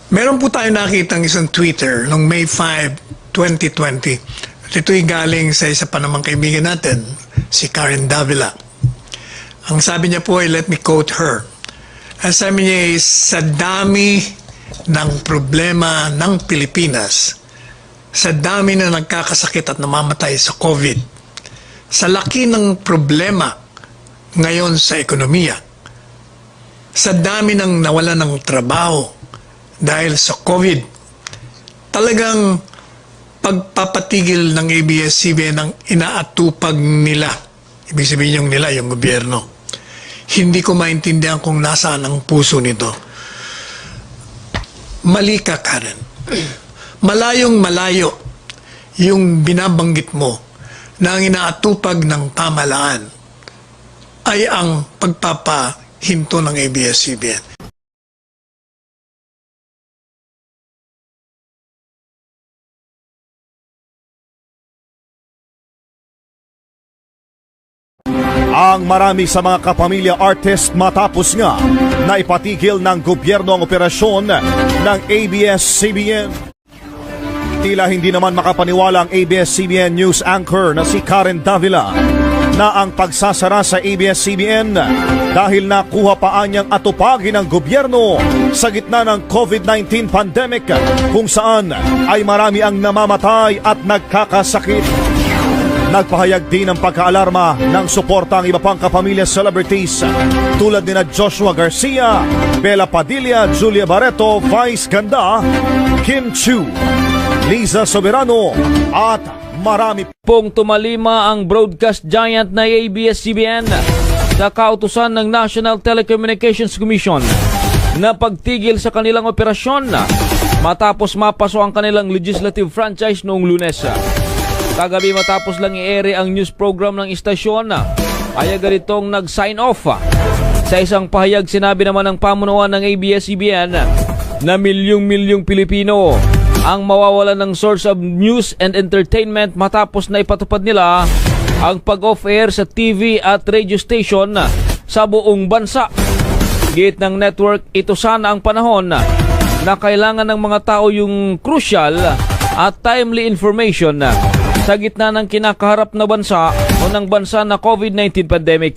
Meron po tayo nakitang isang Twitter noong May 5, 2020. At ito'y galing sa isa pa namang kaibigan natin, si Karen Davila. Ang sabi niya po ay, let me quote her. Ang sabi niya ay, sa dami ng problema ng Pilipinas, sa dami na nagkakasakit at namamatay sa COVID, sa laki ng problema ngayon sa ekonomiya, sa dami ng nawala ng trabaho dahil sa COVID, talagang pagpapatigil ng ABS-CBN ang inaatupag nila. Ibig sabihin yung nila, yung gobyerno. Hindi ko maintindihan kung nasaan ang puso nito. Mali ka, Karen. Malayong malayo yung binabanggit mo na ang inaatupag ng pamahalaan ay ang pagpapahinto ng ABS-CBN. Ang marami sa mga kapamilya artist matapos nga na ipatigil ng gobyerno ang operasyon ng ABS-CBN. Tila hindi naman makapaniwala ang ABS-CBN news anchor na si Karen Davila na ang pagsasara sa ABS-CBN dahil nakuha pa anyang atupagin ng gobyerno sa gitna ng COVID-19 pandemic kung saan ay marami ang namamatay at nagkakasakit. Nagpahayag din ng pagkaalarma ng suporta ang iba pang kapamilya celebrities tulad nina Joshua Garcia, Bella Padilla, Julia Barreto, Vice Ganda, Kim Chiu, Liza Soberano at marami pong tumalima ang broadcast giant na ABS-CBN sa kautusan ng National Telecommunications Commission na pagtigil sa kanilang operasyon matapos mapaso ang kanilang legislative franchise noong Lunes. Kagabi matapos lang i-ere ang news program ng istasyon, ay ganitong nag-sign off. Sa isang pahayag, sinabi naman ng pamunuan ng ABS-CBN na milyong-milyong Pilipino ang mawawalan ng source of news and entertainment matapos na ipatupad nila ang pag-off-air sa TV at radio station sa buong bansa. Gate ng network, ito sana ang panahon na kailangan ng mga tao yung crucial at timely information sa gitna ng kinakaharap na bansa o ng bansa na COVID-19 pandemic.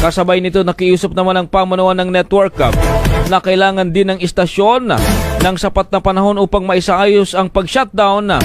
Kasabay nito, nakiusap naman ang pamunuan ng network na kailangan din ng istasyon ng sapat na panahon upang maisaayos ang pag-shutdown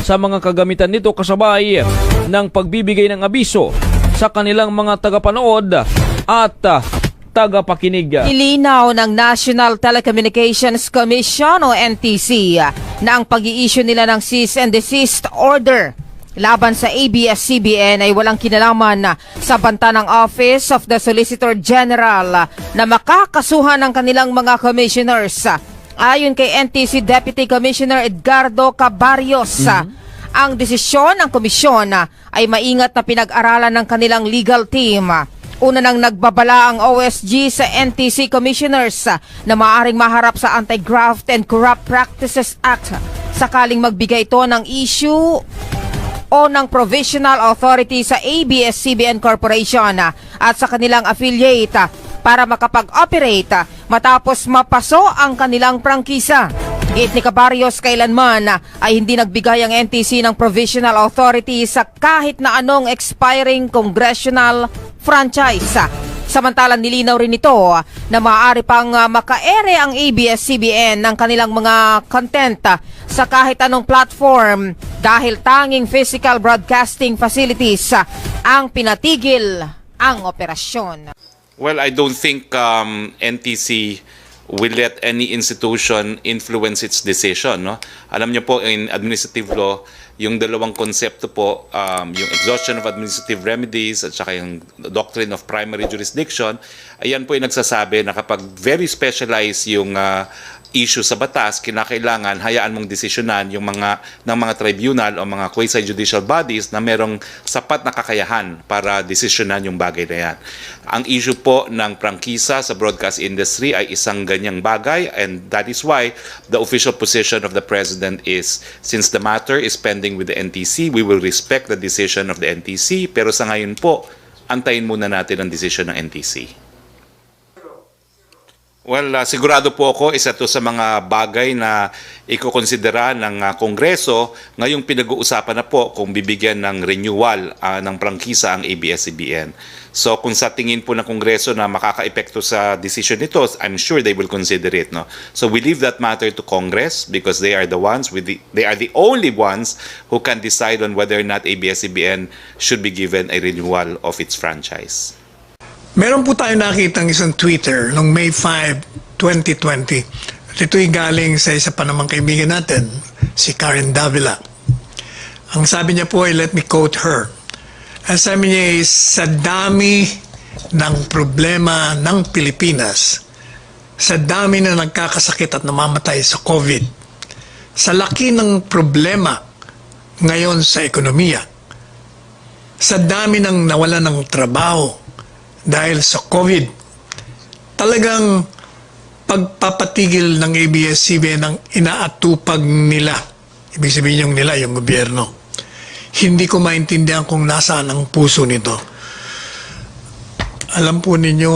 sa mga kagamitan nito kasabay ng pagbibigay ng abiso sa kanilang mga tagapanood at tagapakinig. Ilinaw ng National Telecommunications Commission o NTC na ang pag-i-issue nila ng cease and desist order laban sa ABS-CBN ay walang kinalaman sa banta ng Office of the Solicitor General na makakasuhan ng kanilang mga commissioners. Ayon kay NTC Deputy Commissioner Edgardo Cabarrios, ang desisyon ng komisyon ay maingat na pinag-aralan ng kanilang legal team. Una nang nagbabala ang OSG sa NTC Commissioners na maaaring maharap sa Anti-Graft and Corrupt Practices Act sakaling magbigay ito ng issue o ng provisional authority sa ABS-CBN Corporation at sa kanilang affiliate para makapag-operate matapos mapaso ang kanilang prangkisa. Gate ni Cabarrios, kailanman ay hindi nagbigay ang NTC ng provisional authority sa kahit na anong expiring congressional franchise. Samantalang nilinaw rin ito na maaari pang maka-ere ang ABS-CBN ng kanilang mga content sa kahit anong platform dahil tanging physical broadcasting facilities ang pinatigil ang operasyon. Well, I don't think NTC will let any institution influence its decision. No? Alam niyo po, in administrative law, yung dalawang konsepto po, yung exhaustion of administrative remedies at saka yung doctrine of primary jurisdiction, ayan po yung nagsasabi na kapag very specialized yung issue sa batas, kinakailangan hayaan mong desisyonan yung ng mga tribunal o mga quasi-judicial bodies na merong sapat na kakayahan para desisyonan yung bagay na yan. Ang issue po ng prangkisa sa broadcast industry ay isang ganyang bagay, and that is why the official position of the President is, since the matter is pending with the NTC, we will respect the decision of the NTC, pero sa ngayon po, antayin muna natin ang desisyon ng NTC. Well, sigurado po ako isa to sa mga bagay na ikokonsidera ng Kongreso ngayong pinag-uusapan na po kung bibigyan ng renewal ng prangkisa ang ABS-CBN. So kung sa tingin po ng Kongreso na makaka-epekto sa decision nito, I'm sure they will consider it. No? So we leave that matter to Congress because they are the ones they are the only ones who can decide on whether or not ABS-CBN should be given a renewal of its franchise. Meron po tayo nakitang isang Twitter noong May 5, 2020. At ito'y galing sa isa pa namang kaibigan natin, si Karen Davila. Ang sabi niya po ay, let me quote her. Ang sabi niya ay, sa dami ng problema ng Pilipinas, sa dami na nagkakasakit at namamatay sa COVID, sa laki ng problema ngayon sa ekonomiya, sa dami ng nawalan ng trabaho, dahil sa COVID, talagang pagpapatigil ng ABS-CBN ang inaatupag nila. Ibig sabihin yung nila, yung gobyerno. Hindi ko maintindihan kung nasaan ang puso nito. Alam po ninyo,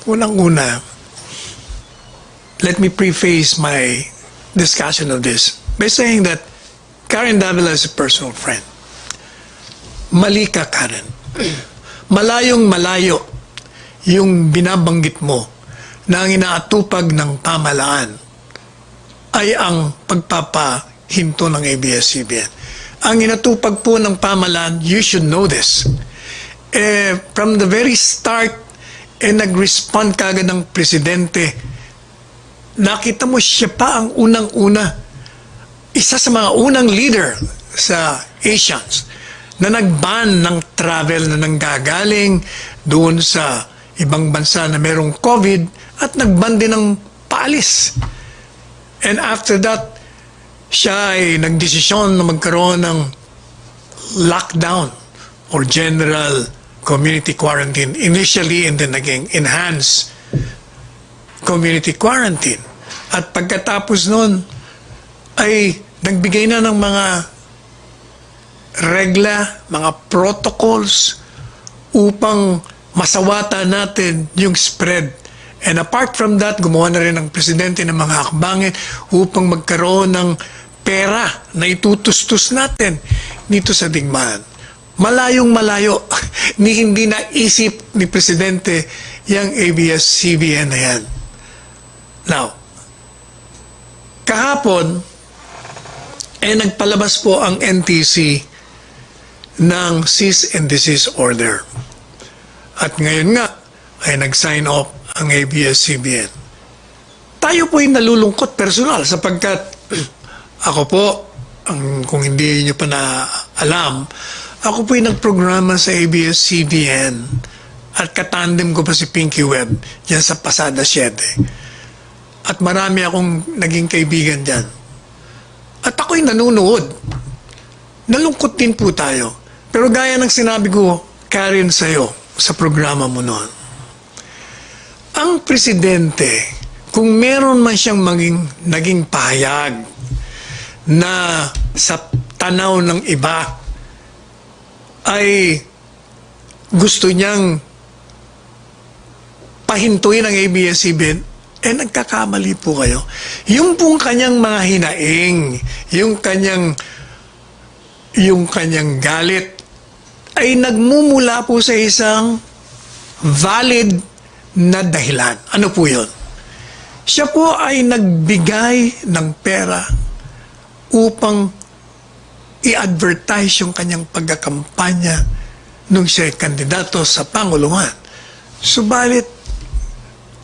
unang-una, let me preface my discussion of this by saying that Karen Davila is a personal friend. Mali ka, Karen. Malayong malayo yung binabanggit mo na ang inaatupag ng pamahalaan ay ang pagpapahinto ng ABS-CBN. Ang inatupag po ng pamahalaan, you should know this. From the very start, nag-respond kagad ng presidente. Nakita mo siya pa ang unang-una. Isa sa mga unang leader sa Asians na nag-ban ng travel na nanggagaling doon sa ibang bansa na merong COVID at nag-ban din ng paalis. And after that, siya ay nagdesisyon na magkaroon ng lockdown or general community quarantine initially and then naging enhanced community quarantine. At pagkatapos nun ay nagbigay na ng mga regla, mga protocols upang masawata natin yung spread. And apart from that, gumawa na rin ang presidente ng mga hakbangin upang magkaroon ng pera na itutustos natin dito sa digmaan. Malayong malayo, hindi naisip ni presidente yung ABS-CBN na yan. Now, kahapon, nagpalabas po ang NTC ng cease and desist order. At ngayon nga ay nag-sign off ang ABS-CBN. Tayo po ay nalulungkot personal sapagkat ako po, kung hindi nyo pa na alam, ako po ay nagprograma sa ABS-CBN at katandem ko pa si Pinky Webb dyan sa Pasada 7. At marami akong naging kaibigan dyan. At ako'y nanonood. Nalungkot din po tayo. Pero gaya ng sinabi ko, Karen, sa'yo, sa programa mo noon, ang presidente, kung meron man siyang naging pahayag na sa tanaw ng iba ay gusto niyang pahintuin ang ABS-CBN, nagkakamali po kayo. Yung pong kanyang mga hinaing, yung kanyang galit, ay nagmumula po sa isang valid na dahilan. Ano po yun? Siya po ay nagbigay ng pera upang i-advertise yung kanyang pagkakampanya nung siya ay kandidato sa Panguluhan. Subalit,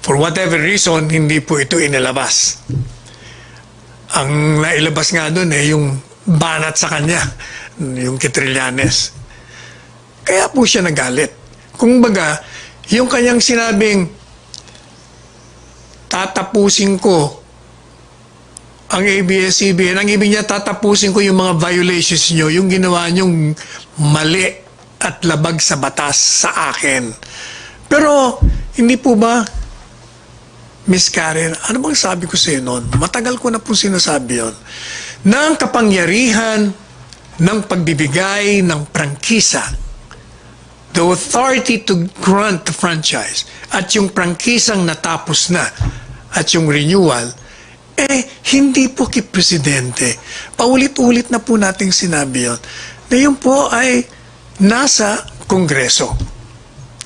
for whatever reason, hindi po ito inilabas. Ang nailabas nga doon yung banat sa kanya, yung Kitrillanes. Kaya po siya nagalit. Kung baga, yung kanyang sinabing, tatapusin ko ang ABS-CBN, ang ibig niya, tatapusin ko yung mga violations nyo, yung ginawa nyong mali at labag sa batas sa akin. Pero, hindi po ba, Miss Karen, ano bang sabi ko sa iyo noon? Matagal ko na po sinasabi yun. Na ang kapangyarihan ng pagbibigay ng prangkisa the authority to grant the franchise at yung prangkisang natapos na at yung renewal, hindi po kay Presidente. Paulit-ulit na po nating sinabi yun. Na yun po ay nasa Kongreso.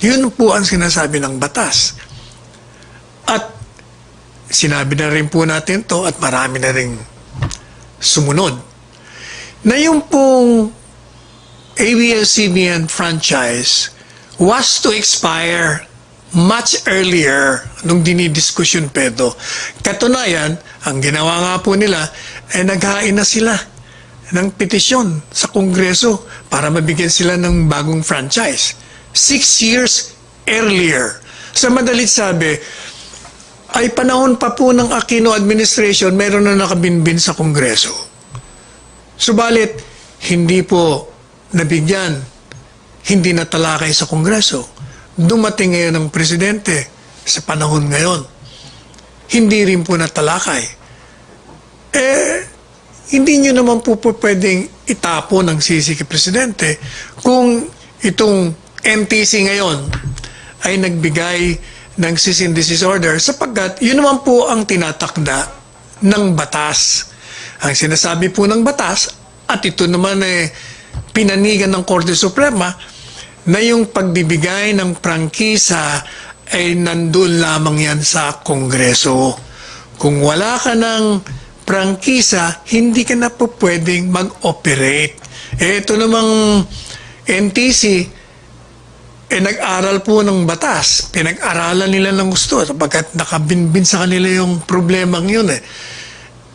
Yun po ang sinasabi ng batas. At sinabi na rin po natin to at marami na rin sumunod. Na yung pong ABS-CBN franchise was to expire much earlier nung dinidiskusyon pedo. Katunayan, ang ginawa nga po nila ay naghain na sila ng petisyon sa Kongreso para mabigyan sila ng bagong franchise. 6 years earlier. Sa madalit sabi, ay panahon pa po ng Aquino administration, meron na nakabinbin sa Kongreso. Subalit, hindi po nabigyan, hindi natalakay sa Kongreso. Dumating ngayon ang Presidente sa panahon ngayon. Hindi rin po natalakay. Hindi nyo naman po pwedeng itapo ng sisi kay Presidente kung itong NTC ngayon ay nagbigay ng cease and desist order sapagkat yun naman po ang tinatakda ng batas. Ang sinasabi po ng batas, at ito naman pinanigan ng Korte Suprema, na yung pagbibigay ng prangkisa ay nandun lamang yan sa Kongreso. Kung wala ka ng prangkisa, hindi ka na po pwedeng mag-operate. Ito namang NTC, nag-aral po ng batas. Pinag-aralan nila ng gusto sapagkat nakabinbin sa kanila yung problemang yun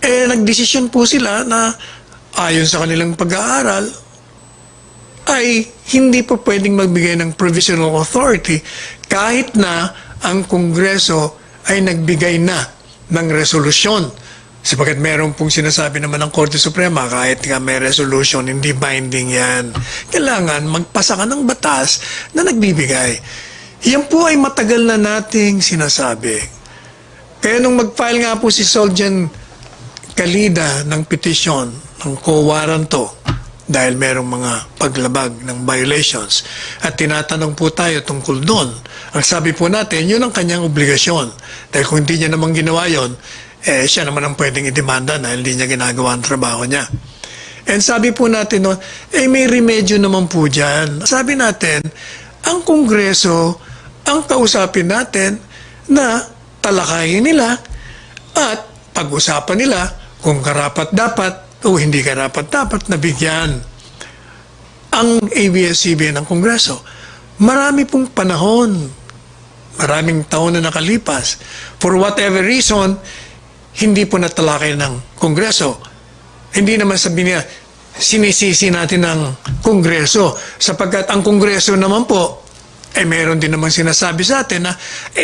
nagdesisyon po sila na ayon sa kanilang pag-aaral ay hindi po pwedeng magbigay ng provisional authority kahit na ang Kongreso ay nagbigay na ng resolusyon. Sapagkat meron pong sinasabi naman ng Korte Suprema, kahit nga may resolution, hindi binding yan. Kailangan magpasa ka ng batas na nagbibigay. Yan po ay matagal na nating sinasabi. Kaya nung mag-file nga po si Soljan Kalida ng petisyon, ng co-waranto, dahil merong mga paglabag ng violations, at tinatanong po tayo tungkol doon, ang sabi po natin, yun ang kanyang obligasyon. Dahil kung hindi niya naman ginawa yun, siya naman ang pwedeng idemanda dahil hindi niya ginagawa ang trabaho niya. And sabi po natin noon, may remedyo naman po dyan. Sabi natin, ang Kongreso, ang kausapin natin na talakayin nila at pag-usapan nila kung karapat-dapat o hindi karapat-dapat na bigyan ang ABS-CBN ng Kongreso. Marami pong panahon, maraming taon na nakalipas. For whatever reason, hindi po natalakay ng Kongreso. Hindi naman sabi niya, sinisisi natin ng Kongreso sapagkat ang Kongreso naman po, meron din naman sinasabi sa atin na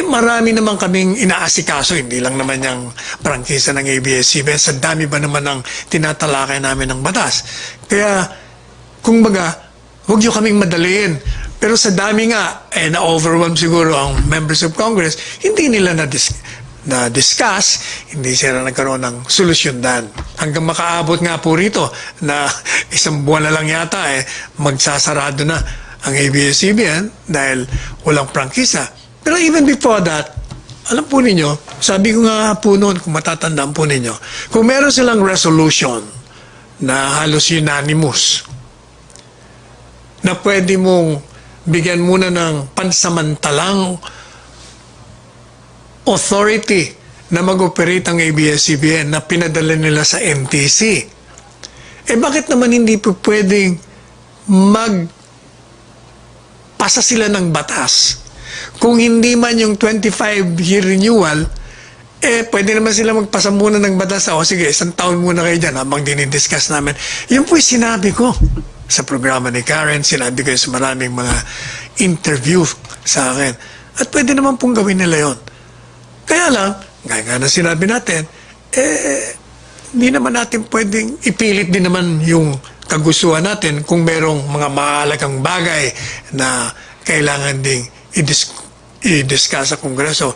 marami naman kaming inaasikaso, hindi lang naman yung prangkisa ng ABS-CBN, sa dami ba naman ang tinatalakay namin ng batas. Kaya, kung baga, huwag nyo kaming madaliin. Pero sa dami nga, na-overwhelm siguro ang members of Congress, hindi nila na-discuss, hindi sila nagkaroon ng solusyon dan. Hanggang makaabot nga po rito na isang buwan na lang yata, magsasarado na ang ABS-CBN dahil walang prangkisa. Pero even before that, alam po ninyo, sabi ko nga po noon, kung matatandaan po ninyo, kung meron silang resolution na halos unanimous, na pwede mong bigyan muna ng pansamantalang authority na mag-operate ang ABS-CBN na pinadala nila sa NTC. Bakit naman hindi po pwedeng pasa sila ng batas? Kung hindi man yung 25-year renewal, pwede naman sila magpasa muna ng batas. O sige, isang taon muna kayo dyan habang dinidiscuss namin. Yun po yung sinabi ko sa programa ni Karen, sinabi ko sa maraming mga interview sa akin. At pwede naman pong gawin nila yun. Kaya lang, gaya na sinabi natin, hindi naman natin pwedeng ipilit din naman yung kagustuhan natin kung merong mga mahalagang bagay na kailangan ding i-discuss sa Kongreso.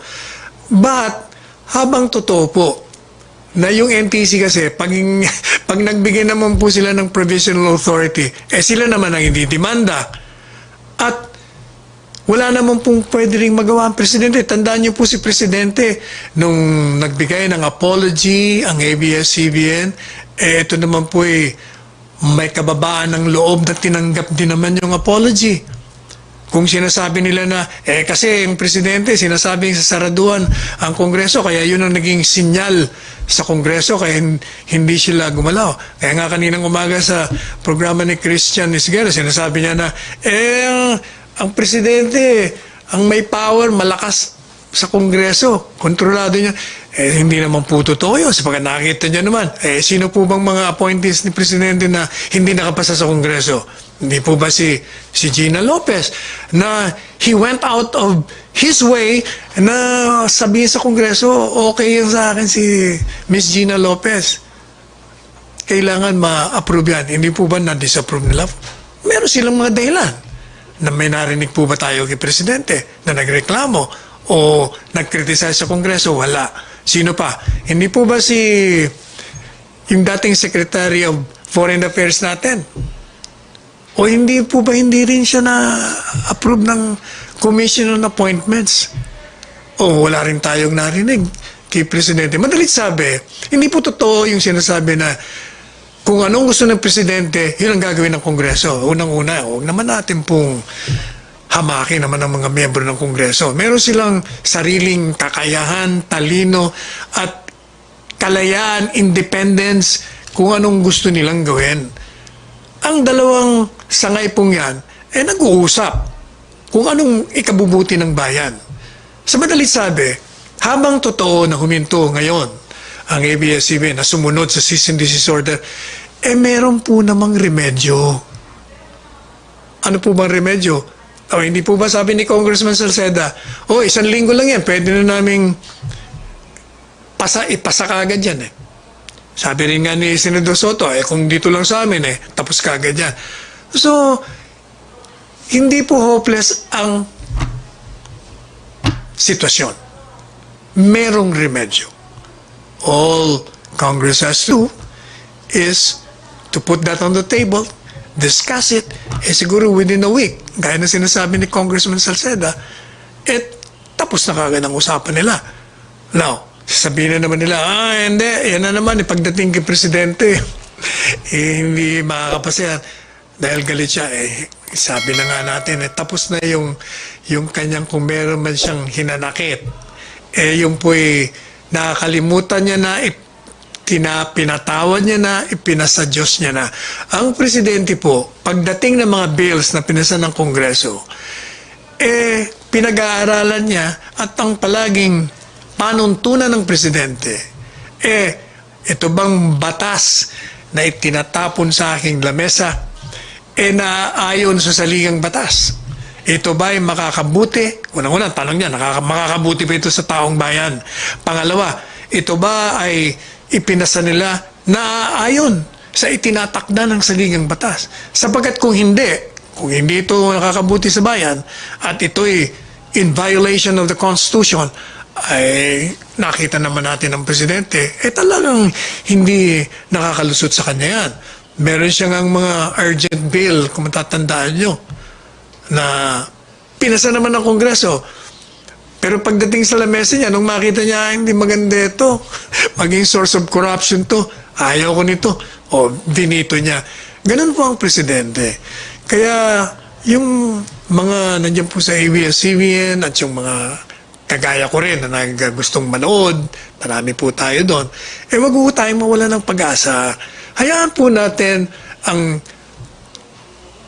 But, habang totoo po, na yung NTC kasi, pag nagbigay naman po sila ng provisional authority, sila naman ang hindi demanda. At wala naman pong pwede ring magawa ang Presidente. Tandaan niyo po si Presidente nung nagbigay ng apology ang ABS-CBN, ito naman po may kababaan ng loob na tinanggap din naman yung apology. Kung sinasabi nila na, kasi yung Presidente sinasabing sa saraduan ang Kongreso, kaya yun ang naging sinyal sa Kongreso, kaya hindi sila gumalaw. Kaya nga kaninang umaga sa programa ni Christian Isguera, sinasabi niya na, ang Presidente, ang may power, malakas sa Kongreso, kontrolado niya. Hindi naman po totoo yun. Sapagkat nakita niya naman, sino po bang mga appointees ni Presidente na hindi nakapasa sa Kongreso? Hindi po ba si Gina Lopez na he went out of his way na sabihin sa Kongreso, okay yan sa akin si Miss Gina Lopez. Kailangan ma-approve yan. Hindi po ba na-disapprove nila? Meron silang mga dahilan. Na may narinig po ba tayo kay Presidente na nagreklamo o nag-criticize sa Kongreso? Wala. Sino pa? Hindi po ba yung dating Secretary of Foreign Affairs natin? O hindi po ba hindi rin siya na-approve ng Commission on Appointments? O wala rin tayong narinig kay Presidente. Madalit sabi, hindi po totoo yung sinasabi na kung anong gusto ng Presidente, yun ang gagawin ng Kongreso. Unang-una, huwag naman natin pong hamakin naman ng mga miyembro ng Kongreso. Meron silang sariling kakayahan, talino, at kalayaan, independence, kung anong gusto nilang gawin. Ang dalawang sangay pong yan, nag-uusap kung anong ikabubuti ng bayan. Sa madalit sabi, habang totoo na huminto ngayon ang ABS-CBN na sumunod sa cease and desist order, meron po namang remedyo. Ano po bang remedyo? Hindi po ba sabi ni Congressman Salceda, 1 linggo lang yan, pwede na naming ipasa kagad yan Sabi rin nga ni Senador Soto, kung dito lang sa amin, tapos kagad yan. So, hindi po hopeless ang sitwasyon. Merong remedyo. All Congress has to do is to put that on the table, discuss it, siguro within a week, gaya na sinasabi ni Congressman Salceda, tapos na kagad ang usapan nila. Now, sasabihin na naman nila, hindi, yan na naman, pagdating kay Presidente, hindi makakapasa yan. Dahil galit siya, sabi na nga natin, tapos na yung kanyang, kung meron man siyang hinanakit, yung po'y nakakalimutan niya na, pinatawad niya na, ipinasa Diyos niya na. Ang Presidente po, pagdating ng mga bills na pinasa ng Kongreso, pinag-aaralan niya at ang palaging panuntunan ng Presidente, ito bang batas na itinatapon sa aking lamesa, naaayon sa saligang batas? Ito ba ay makakabuti? Unang-unang tanong niya, makakabuti ba ito sa taong bayan? Pangalawa, ito ba ay ipinasa nila na ayon sa itinatakda ng saligang batas? Sapagkat kung hindi ito nakakabuti sa bayan at ito'y in violation of the Constitution, ay nakita naman natin ng Presidente, talagang hindi nakakalusot sa kanya yan. Meron siyang mga urgent bill, kung matatandaan nyo, na pinasa naman ng Kongreso. Pero pagdating sa lamesa niya, nung makita niya, hindi maganda ito, maging source of corruption to, ayaw ko nito, binito niya. Ganun po ang Presidente. Kaya yung mga nandiyan po sa ABS-CBN at yung mga kagaya ko rin na gustong manood, marami po tayo doon, wag po tayong mawala ng pag-asa. Hayaan po natin ang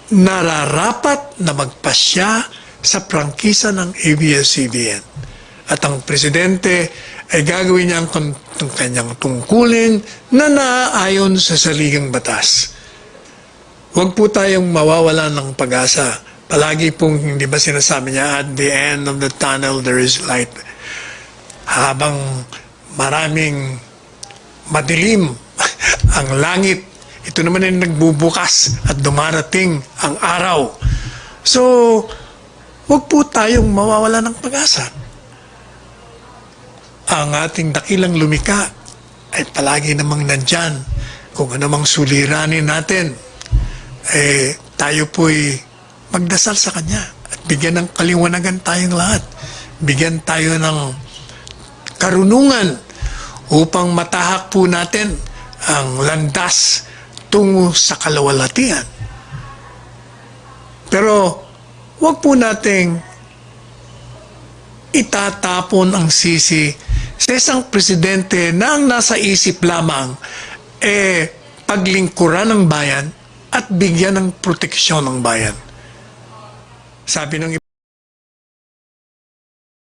nararapat na magpasya sa prangkisa ng ABS-CBN. At ang Presidente ay gagawin niya ang kanyang tungkulin na naaayon sa saligang batas. Huwag po tayong mawawala ng pag-asa. Palagi pong, hindi ba sinasabi niya, at the end of the tunnel there is light. Habang maraming madilim ang langit, ito naman ay nagbubukas at dumarating ang araw. So, huwag po tayong mawawala ng pag-asa. Ang ating dakilang lumika ay palagi namang nandyan. Kung anumang suliranin natin, tayo po'y magdasal sa Kanya at bigyan ng kaliwanagan tayong lahat. Bigyan tayo ng karunungan upang matahak po natin ang landas tungo sa kalawalhatian. Pero huwag po nating itatapon ang sisi sa isang presidente na ang nasa isip lamang paglingkuran ng bayan at bigyan ng proteksyon ng bayan. Sabi ng